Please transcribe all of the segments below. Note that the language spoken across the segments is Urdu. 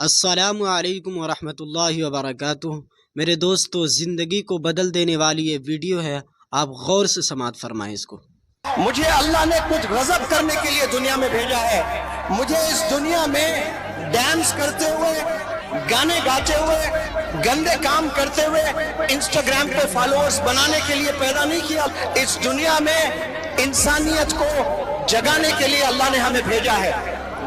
السلام علیکم ورحمۃ اللہ وبرکاتہ۔ میرے دوستو، زندگی کو بدل دینے والی یہ ویڈیو ہے، آپ غور سے سماعت فرمائیں اس کو۔ مجھے اللہ نے کچھ غضب کرنے کے لیے دنیا میں بھیجا ہے۔ مجھے اس دنیا میں ڈانس کرتے ہوئے، گانے گاتے ہوئے، گندے کام کرتے ہوئے، انسٹاگرام پہ فالوورز بنانے کے لیے پیدا نہیں کیا۔ اس دنیا میں انسانیت کو جگانے کے لیے اللہ نے ہمیں بھیجا ہے۔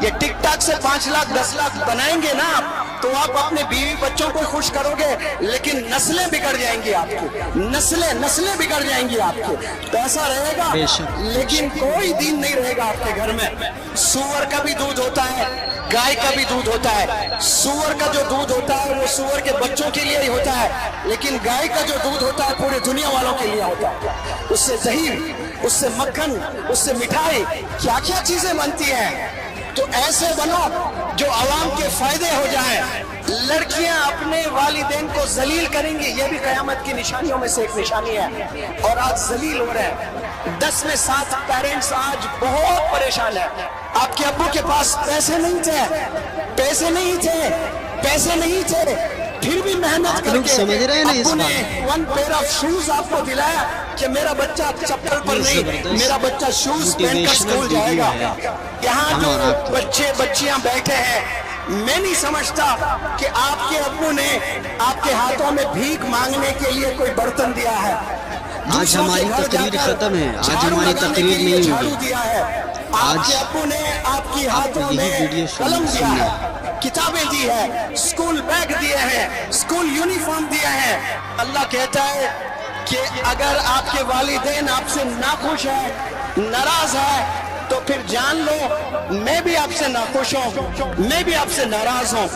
یہ ٹک ٹاک سے 5 لاکھ 10 لاکھ بنائیں گے نا آپ، تو آپ اپنے بیوی بچوں کو خوش کرو گے، لیکن نسلیں بگڑ جائیں گی آپ کی، نسلیں بگڑ جائیں گی آپ کی۔ پیسہ رہے گا لیکن کوئی دین نہیں رہے گا آپ کے گھر میں۔ سور کا بھی دودھ ہوتا ہے، گائے کا بھی دودھ ہوتا ہے۔ سور کا جو دودھ ہوتا ہے وہ سور کے بچوں کے لیے ہی ہوتا ہے، لیکن گائے کا جو دودھ ہوتا ہے پورے دنیا والوں کے لیے ہوتا ہے۔ اس سے دہی، اس سے مکھن، اس سے مٹھائی، کیا کیا چیزیں بنتی ہیں۔ تو ایسے بنو جو عوام کے فائدے ہو جائیں۔ لڑکیاں اپنے والدین کو ذلیل کریں گی، یہ بھی قیامت کی نشانیوں میں سے ایک نشانی ہے، اور آج ذلیل ہو رہے ہیں۔ 10 میں 7 پیرنٹس آج بہت پریشان ہیں۔ آپ کے ابو کے پاس پیسے نہیں تھے، پھر بھی محنت کر کے ابو نے 1 pair of shoes آپ کو دلایا کہ میرا بچہ چپل پر نہیں، میرا بچہ شوز پہن کر اسکول جائے گا۔ یہاں جو بچے بچیاں بیٹھے ہیں، میں نہیں سمجھتا کہ آپ کے ابو نے آپ کے ہاتھوں میں بھیک مانگنے کے لیے کوئی برتن دیا ہے۔ آج ہماری تقریر ختم ہے، آج ہماری تقریر نہیں ہوگی۔ آپ کے ابو نے آپ کی ہاتھوں میں قلم دیا ہے، کتابیں دی ہے، اسکول بیگ دیے ہیں، اسکول یونیفارم دیا ہے۔ اللہ کہتا ہے کہ اگر آپ کے والدین آپ سے ناخوش ہے، ناراض ہے، تو پھر جان لو میں بھی آپ سے ناخوش ہوں، میں بھی آپ سے ناراض ہوں۔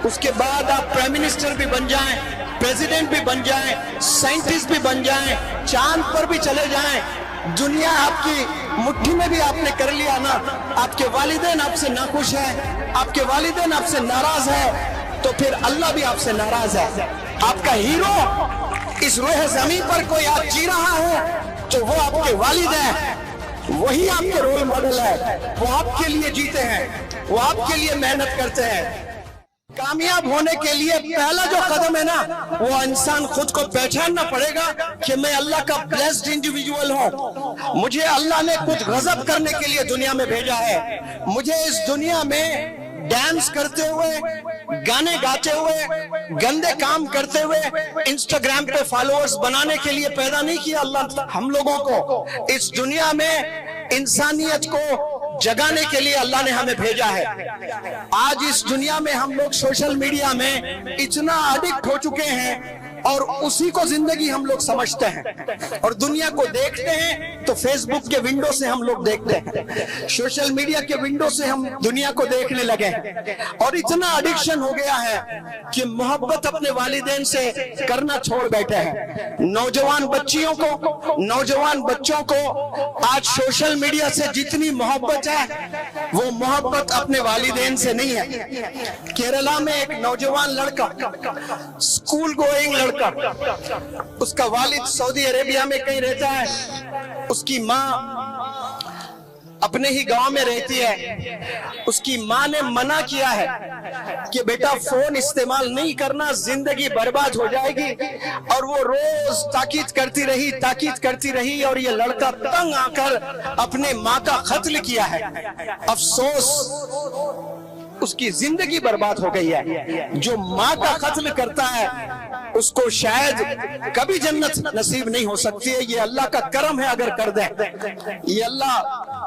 اس کے بعد آپ پرائم منسٹر بھی بن جائیں، پریزیڈنٹ بھی بن جائیں، سائنٹسٹ بھی بن جائیں، چاند پر بھی چلے جائیں، دنیا آپ کی مٹھی میں بھی آپ نے کر لیا نا، آپ کے والدین آپ سے ناخوش ہیں، آپ کے والدین آپ سے ناراض ہے، تو پھر اللہ بھی آپ سے ناراض ہے۔ آپ کا ہیرو اس روح زمین پر کوئی آج جی رہا ہے تو وہ آپ کے والد ہیں، وہی آپ کے رول ماڈل ہے، وہ آپ کے لیے جیتے ہیں، وہ آپ کے لیے محنت کرتے ہیں۔ کامیاب ہونے کے لیے پہلا جو قدم ہے نا، وہ انسان خود کو پہچاننا پڑے گا کہ میں اللہ کا بلیسڈ انڈیویجول ہوں۔ مجھے اللہ نے کچھ غضب کرنے کے لیے دنیا میں بھیجا ہے۔ مجھے اس دنیا میں ڈانس کرتے ہوئے، گانے گاتے ہوئے، گندے کام کرتے ہوئے، انسٹاگرام پہ فالوورز بنانے کے لیے پیدا نہیں کیا اللہ ہم لوگوں کو۔ اس دنیا میں انسانیت کو جگانے کے لیے اللہ نے ہمیں بھیجا ہے۔ آج اس دنیا میں ہم لوگ سوشل میڈیا میں اتنا ایڈکٹ ہو چکے ہیں، اور اسی کو زندگی ہم لوگ سمجھتے ہیں، اور دنیا کو دیکھتے ہیں تو فیس بک کے ونڈو سے ہم لوگ دیکھتے ہیں، سوشل میڈیا کے ونڈو سے ہم دنیا کو دیکھنے لگے ہیں، اور اتنا ایڈکشن ہو گیا ہے کہ محبت اپنے والدین سے کرنا چھوڑ بیٹھے ہیں۔ نوجوان بچوں کو آج سوشل میڈیا سے جتنی محبت ہے، وہ محبت اپنے والدین سے نہیں ہے۔ کیرلا میں ایک نوجوان لڑکا، اسکول گوئنگ لڑکا، اس کا والد سعودی عربیہ میں کہیں رہتا ہے، اس کی ماں اپنے ہی گاؤں میں رہتی ہے۔ اس کی ماں نے منع کیا ہے کہ بیٹا فون استعمال نہیں کرنا، زندگی برباد ہو جائے گی، اور وہ روز تاکید کرتی رہی، اور یہ لڑکا تنگ آ کر اپنے ماں کا قتل کیا ہے۔ افسوس، اس کی زندگی برباد ہو گئی ہے۔ جو ماں کا قتل کرتا ہے اس کو شاید کبھی جنت نصیب نہیں ہو سکتی ہے۔ یہ اللہ کا کرم ہے اگر کر دیں، یہ اللہ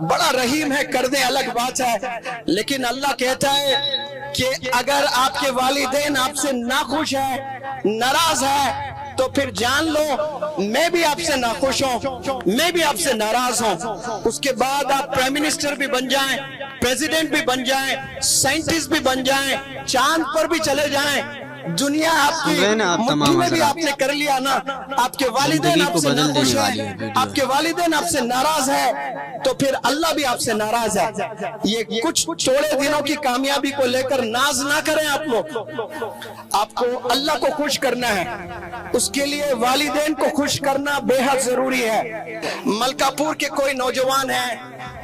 بڑا رحیم ہے، کر دیں الگ بات ہے، لیکن اللہ کہتا ہے کہ اگر آپ کے والدین آپ سے ناخوش ہے، ناراض ہے، تو پھر جان لو میں بھی آپ سے ناخوش ہوں، میں بھی آپ سے ناراض ہوں۔ اس کے بعد آپ پرائم منسٹر بھی بن جائیں، پریزیڈنٹ بھی بن جائیں، سائنٹسٹ بھی بن جائیں، چاند پر بھی چلے جائیں، دنیا آپ کی مٹھی میں بھی آپ نے کر لیا نا، آپ کے والدین آپ سے ناخوش ہیں، آپ کے والدین آپ سے ناراض ہے، تو پھر اللہ بھی آپ سے ناراض ہے۔ یہ کچھ تھوڑے دنوں کی کامیابی کو لے کر ناز نہ کریں آپ لوگ، آپ کو اللہ کو خوش کرنا ہے، اس کے لیے والدین کو خوش کرنا بے حد ضروری ہے۔ ملکا پور کے کوئی نوجوان ہیں،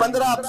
15,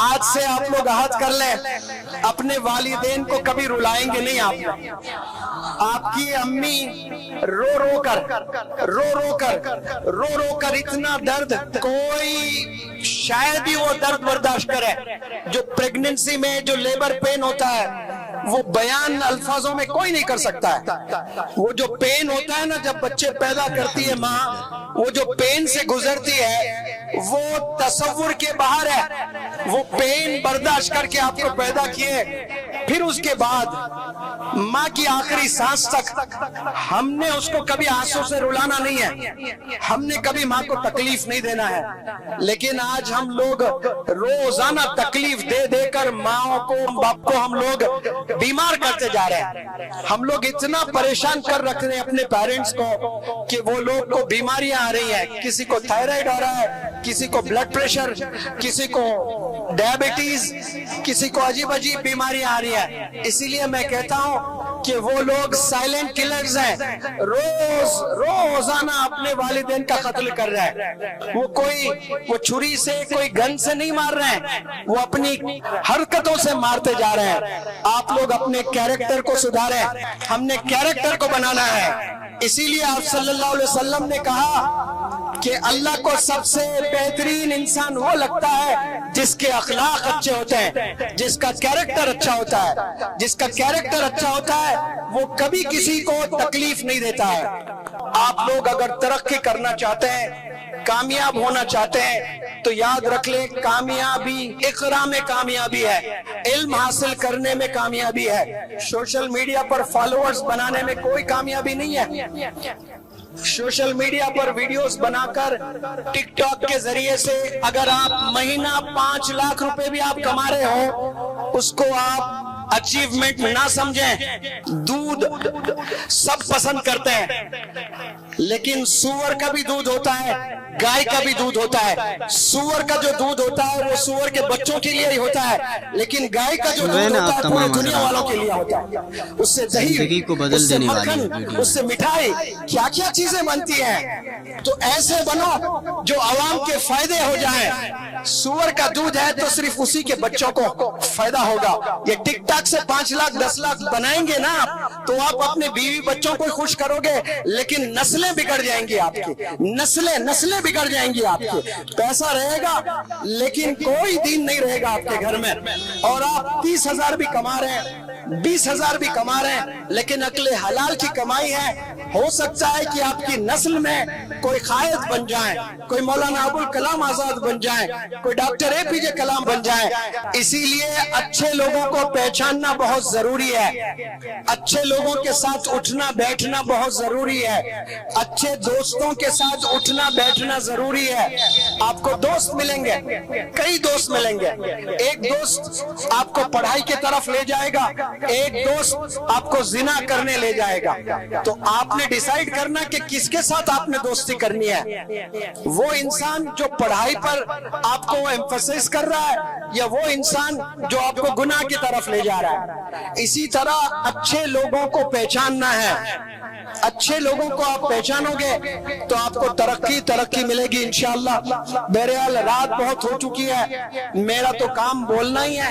آج سے آپ لوگ عہد کر لیں, اپنے والدین کو کبھی رلائیں گے نہیں. آپ کی امی رو رو کر اتنا درد کوئی شاید ہی وہ درد برداشت کرے جو پریگننسی میں جو لیبر پین ہوتا ہے, وہ بیان الفاظوں میں کوئی نہیں کر سکتا ہے. وہ جو پین ہوتا ہے نا جب بچے پیدا کرتی ہے ماں, وہ جو پین سے گزرتی ہے وہ تصور کے باہر ہے. وہ پین برداشت کر کے آپ کو پیدا کیے, پھر اس کے بعد ماں کی آخری سانس تک ہم نے اس کو کبھی آنسوں سے رلانا نہیں ہے, ہم نے کبھی ماں کو تکلیف نہیں دینا ہے. لیکن آج ہم لوگ روزانہ تکلیف دے دے کر ماں کو باپ کو ہم لوگ بیمار کرتے جا رہے ہیں. ہم لوگ اتنا پریشان کر رکھ رہے ہیں اپنے پیرنٹس کو کہ وہ لوگ کو بیماریاں آ رہی ہیں. کسی کو تھائرائیڈ آ رہا ہے, کسی کو بلڈ پریشر, کسی کو ڈائبٹیز, کسی کو عجیب عجیب بیماریاں آ رہی ہیں. اسی لیے میں کہتا ہوں کہ وہ لوگ سائلنٹ کلرز ہیں, روزانہ اپنے والدین کا قتل کر رہے ہیں. وہ چھری سے کوئی گن سے نہیں مار رہے ہیں, وہ اپنی حرکتوں سے مارتے جا رہے ہیں. آپ لوگ اپنے کیریکٹر کو سدھاریں, ہم نے کیریکٹر کو بنانا ہے. اسی لیے آپ صلی اللہ علیہ وسلم نے کہا کہ اللہ کو سب سے بہترین انسان وہ لگتا ہے جس کے اخلاق اچھے ہوتے ہیں, جس کا کیریکٹر اچھا ہوتا ہے. جس کا کیریکٹر اچھا ہوتا ہے وہ کبھی کسی کو تکلیف نہیں دیتا ہے. آپ لوگ اگر ترقی کرنا چاہتے ہیں, کامیاب ہونا چاہتے ہیں, تو یاد رکھ لیں کامیابی اقرا میں کامیابی ہے, علم حاصل کرنے میں کامیابی ہے. سوشل میڈیا پر فالوورز بنانے میں کوئی کامیابی نہیں ہے. سوشل میڈیا پر ویڈیوز بنا کر ٹک ٹاک کے ذریعے سے اگر آپ مہینہ 5 لاکھ روپے بھی آپ کما رہے ہو, اس کو آپ اچیومنٹ نہ سمجھیں. دودھ سب پسند کرتے ہیں, لیکن سور کا بھی دودھ ہوتا ہے, گائے کا بھی دودھ ہوتا ہے. سور کا جو دودھ ہوتا ہے وہ سور کے بچوں کے لیے ہی ہوتا ہے, لیکن گائے کا جو دودھ ہوتا ہے پورے دنیا والوں کے لیے ہوتا ہے. اس سے دہی, اس سے مکھن, اس سے مٹھائی, کیا کیا چیزیں بنتی ہیں. تو ایسے بنو جو عوام کے فائدے ہو جائیں. سور کا دودھ ہے تو صرف اسی کے بچوں کو فائدہ ہوگا. یہ ٹک ٹاک سے 5 لاکھ 10 لاکھ بنائیں گے نا تو آپ اپنے بیوی بچوں کو خوش کرو گے, لیکن نسلیں بگڑ جائیں گی آپ کی, نسلیں بگڑ جائیں گی آپ کی. پیسہ رہے گا لیکن کوئی دین نہیں رہے گا آپ کے گھر میں. اور آپ 30,000 بھی کما رہے ہیں, 20,000 بھی کما رہے ہیں, لیکن عقل حلال کی کمائی ہے. ہو سکتا ہے کہ آپ کی نسل میں کوئی قائد بن جائیں, کوئی مولانا ابوالکلام آزاد بن جائیں, کوئی ڈاکٹر APJ کلام بن جائیں. اسی لیے اچھے لوگوں کو پہچاننا بہت ضروری ہے, اچھے لوگوں کے ساتھ اٹھنا بیٹھنا بہت ضروری ہے, اچھے دوستوں کے ساتھ اٹھنا بیٹھنا ضروری ہے. آپ کو دوست ملیں گے, کئی دوست ملیں گے. ایک دوست آپ کو پڑھائی کی طرف لے جائے گا, ایک دوست آپ کو زنا کرنے لے جائے گا. تو آپ نے ڈیسائیڈ کرنا کہ کس کے ساتھ آپ نے دوستی کرنی ہے. وہ انسان جو پڑھائی پر آپ کو ایمفسس کر رہا ہے, یا وہ انسان جو آپ کو گناہ کی طرف لے جا رہا ہے. اسی طرح اچھے لوگوں کو پہچاننا ہے. اچھے لوگوں کو آپ پہچانو گے تو آپ کو ترقی ملے گی انشاءاللہ. بہرحال رات بہت ہو چکی ہے, میرا تو کام بولنا ہی ہے.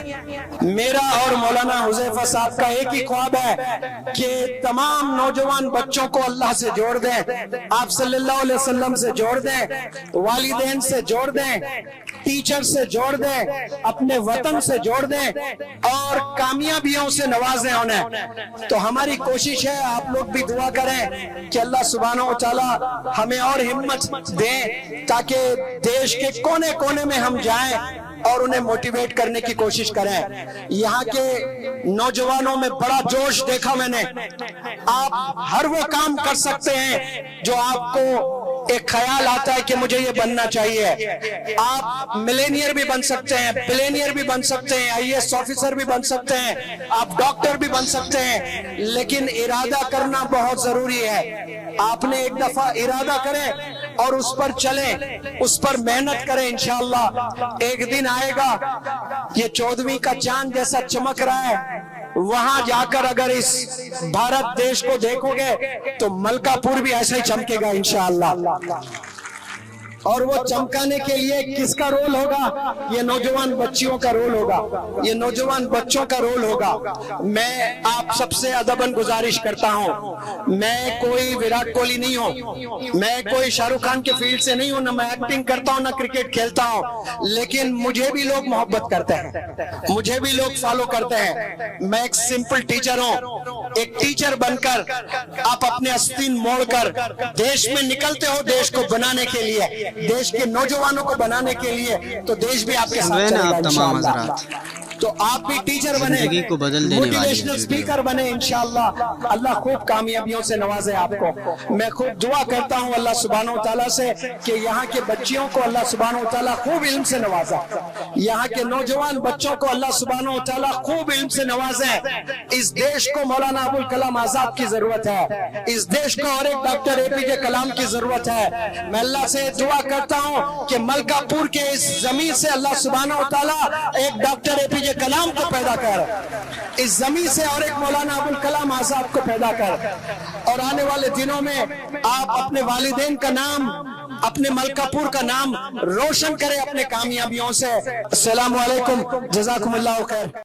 میرا اور مولانا حذیفہ صاحب کا ایک ہی خواب ہے کہ تمام نوجوان بچوں کو اللہ سے جوڑ دیں, آپ صلی اللہ علیہ وسلم سے جوڑ دیں, والدین سے جوڑ دیں, ٹیچر سے جوڑ دیں, اپنے وطن سے جوڑ دیں, اور کامیابیوں سے نوازیں انہیں. تو ہماری کوشش ہے, آپ لوگ بھی دعا کریں کہ اللہ سبحانہ و تعالی ہمیں اور ہمت دیں تاکہ دیش کے کونے کونے میں ہم جائیں اور انہیں موٹیویٹ کرنے کی کوشش کریں. یہاں کے نوجوانوں میں بڑا جوش دیکھا میں نے. آپ ہر وہ کام کر سکتے ہیں جو آپ کو ایک خیال آتا ہے کہ مجھے یہ بننا چاہیے. آپ ملینئر بھی بن سکتے ہیں, بلینئر بھی بن سکتے ہیں, IAS آفیسر بھی بن سکتے ہیں, آپ ڈاکٹر بھی بن سکتے ہیں, لیکن ارادہ کرنا بہت ضروری ہے. آپ نے ایک دفعہ ارادہ کریں اور اس پر چلیں, اس پر محنت کریں. انشاءاللہ ایک دن آئے گا, یہ 14ویں کا چاند جیسا چمک رہا ہے, وہاں جا کر اگر اس بھارت دیش کو دیکھو گے تو ملکا پور بھی ایسا ہی چمکے گا انشاءاللہ. اور وہ چمکانے کے لیے کس کا رول ہوگا؟ یہ نوجوان بچیوں کا رول ہوگا، یہ نوجوان بچوں کا رول ہوگا۔ میں آپ سب سے ادباً گزارش کرتا ہوں، میں کوئی وراٹ کوہلی نہیں ہوں، میں کوئی شاہ رخ خان کے فیلڈ سے نہیں ہوں، نہ میں ایکٹنگ کرتا ہوں نہ کرکٹ کھیلتا ہوں، لیکن مجھے بھی لوگ محبت کرتے ہیں، مجھے بھی لوگ فالو کرتے ہیں۔ میں ایک سمپل ٹیچر ہوں، ایک ٹیچر بن کر آپ اپنے آستین موڑ کر دیش میں نکلتے ہو دیش کو بنانے کے لیے، دیش کے نوجوانوں کو بنانے کے لیے، تو دیش بھی آپ کے ساتھ چلے گا انشاءاللہ۔ تو آپ بھی ٹیچر بنے، زندگی کو بدل دینے والی موٹیویشنل سپیکر بنے انشاءاللہ۔ اللہ خوب کامیابیوں سے نوازے آپ کو۔ میں خوب دعا کرتا ہوں اللہ سبحانہ وتعالیٰ سے کہ یہاں کے بچیوں کو اللہ سبحانہ وتعالیٰ خوب علم سے نوازا، یہاں کے نوجوان بچوں کو اللہ سبحانہ وتعالیٰ خوب علم سے نوازے۔ اس دیش کو مولانا ابوالکلام آزاد کی ضرورت ہے، اس دیش کو اور ایک ڈاکٹر اے پی جے کلام کی ضرورت ہے۔ میں اللہ سے دعا کرتا ہوں کہ ملکہ پور کے اس زمین سے اللہ سبحانہ وتعالیٰ ایک ڈاکٹر اے پی جے کلام کو پیدا کر، اس زمین سے اور ایک مولانا ابوالکلام آزاد کو پیدا کر، اور آنے والے دنوں میں آپ اپنے والدین کا نام، اپنے ملکہ پور کا نام روشن کریں اپنے کامیابیوں سے۔ السلام علیکم، جزاکم اللہ خیر۔